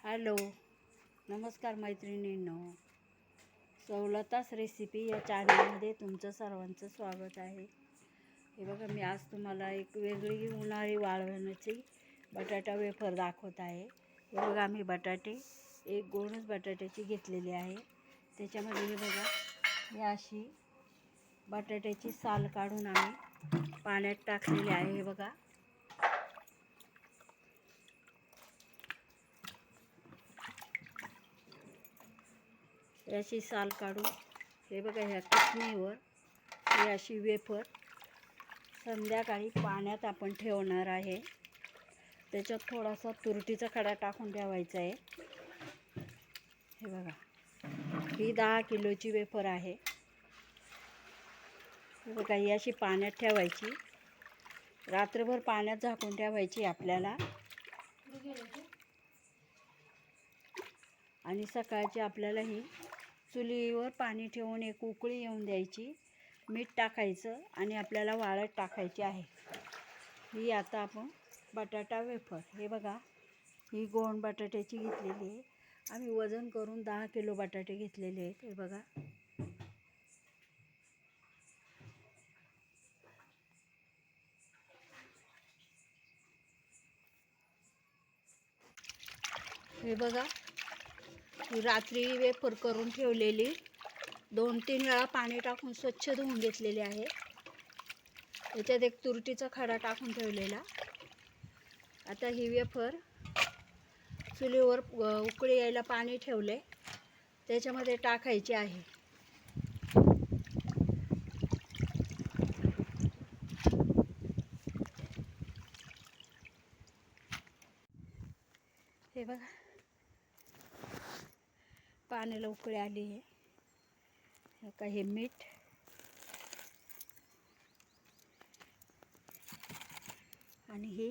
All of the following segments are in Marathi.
हॅलो, नमस्कार मैत्रिणींनो. सवलताच रेसिपी या चॅनलमध्ये तुमचं सर्वांचं स्वागत आहे. हे बघा, मी आज तुम्हाला एक वेगळी उन्हाळी वाळवण्याची बटाटा वेफर दाखवत आहे. हे बघा, आम्ही बटाटे एक गोणच बटाट्याची घेतलेली आहे. त्याच्यामध्ये हे बघा, ही अशी बटाट्याची साल काढून आम्ही पाण्यात टाकलेली आहे. हे बघा, याची साल काढून हे बघा, ह्या किसणीवर ही अशी वेफर संध्याकाळी पाण्यात आपण ठेवणार आहे. त्याच्यात थोडासा तुरटीचा खडा टाकून ठेवायचा आहे. हे बघा, ही 10 किलोची वेफर आहे. हे बघा, ही अशी पाण्यात ठेवायची, रात्रभर पाण्यात झाकून ठेवायची आपल्याला, आणि सकाळची आपल्याला ही चुलीवर पाणी ठेवून एक उकळी येऊन द्यायची, मीठ टाकायचं आणि आपल्याला वाळत टाकायची आहे. ही आता आपण बटाटा वेफर, हे बघा, ही गोण बटाट्याची घेतलेली आहे. आम्ही वजन करून 10 किलो बटाटे घेतलेले आहेत. हे बघा, हे बघा, ही रात्री वेफर करून ठेवलेली 2-3 वेळा पाणी टाकून स्वच्छ धुवून घेतलेली आहे. त्याच्यात एक तुरटीचा खडा टाकून ठेवलेला. आता ही वेफर चुलीवर उकळी यायला पाणी ठेवले, त्याच्यामध्ये टाकायची आहे. हे बघा, पाण्याला उकळी आली आहे. का हे मीठ, आणि ही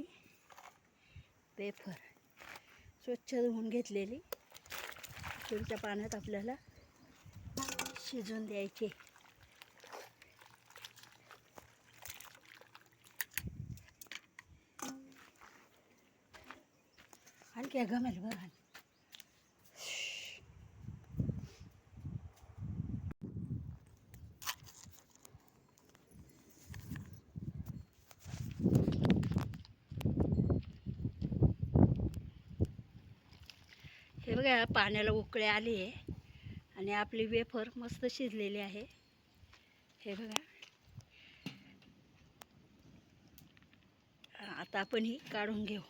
वेफर स्वच्छ धुवून घेतलेली तुरच्या पाण्यात आपल्याला शिजून द्यायची. आणखी गमेल बरं. हे बघा, पाण्याला उकळी आली आहे आणि आपली वेफर मस्त शिजलेली आहे. हे बघा, आता आपण ही काढून घेऊ.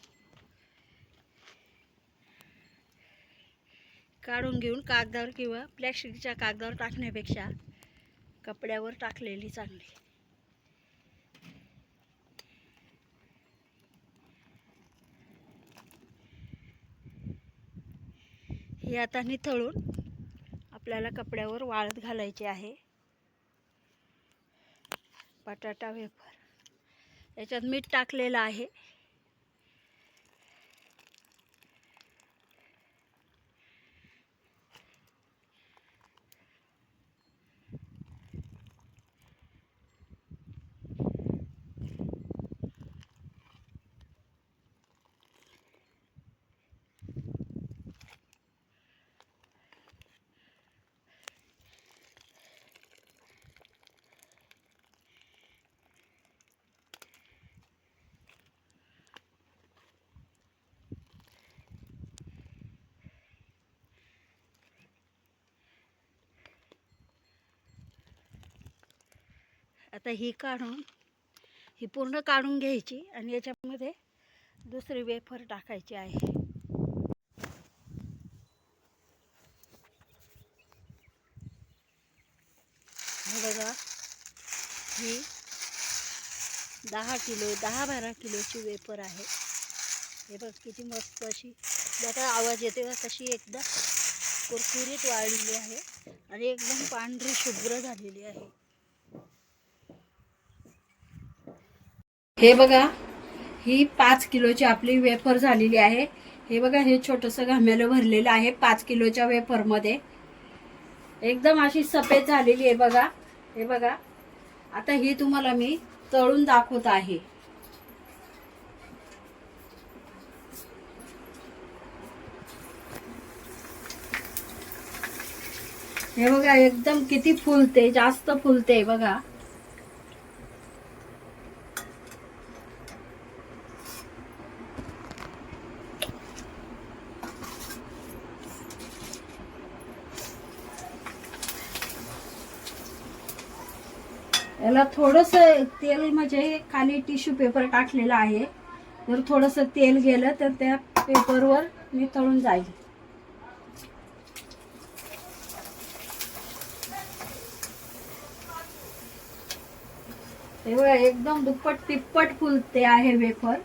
काढून घेऊन कागदावर किंवा प्लॅस्टिकच्या कागदावर टाकण्यापेक्षा कपड्यावर टाकलेली चांगली. ही आता निथळून आपल्याला कपड्यावर वाळत घालायची आहे. बटाटा वेफर, याच्यात मीठ टाकलेलं आहे. आता ही काढून, ही पूर्ण काढून घ्यायची आणि याच्यामध्ये दुसरी वेफर टाकायची आहे. हे बघा, ही 10-12 किलोची वेफर आहे. हे बघ, किती मस्त अशी आता आवाज येते का, कशी एकदम कुरकुरीत वाळलेली आहे आणि एकदम पांढरी शुभ्र झालेली आहे. हे बघा, ही 5 किलोची आपली वेफर झालेली आहे. हे बघा, हे छोटंसं घाम्याला भरलेलं आहे 5 किलोच्या वेफरमध्ये. एकदम अशी सफेद झालेली आहे बघा. हे बघा, आता ही तुम्हाला मी तळून दाखवत आहे. हे बघा एकदम किती फुलते, जास्त फुलते बघा. याला थोडस तेल, म्हणजे खाली टिश्यू पेपर टाकलेला आहे. जर थोडस तेल गेलं तर त्या पेपरवर मी तळून जाईल. हे बघा एकदम दुप्पट तिप्पट फुलते आहे वेफर.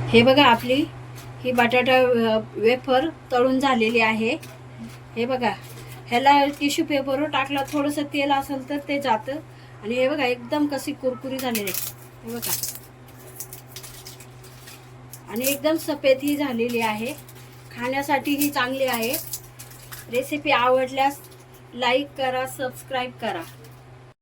हे बघा आपली ही बटाटा वेफर तळून झालेली आहे. हे बघा, ह्याला टिश्यू पेपरवर टाकला, थोडंसं तेल असेल तर ते जातं. आणि हे बघा एकदम कशी कुरकुरी झालेली आहे. हे बघा, आणि एकदम सफेद ही झालेली आहे. खाण्यासाठी ही चांगली आहे. रेसिपी आवडल्यास लाईक करा, सबस्क्राईब करा.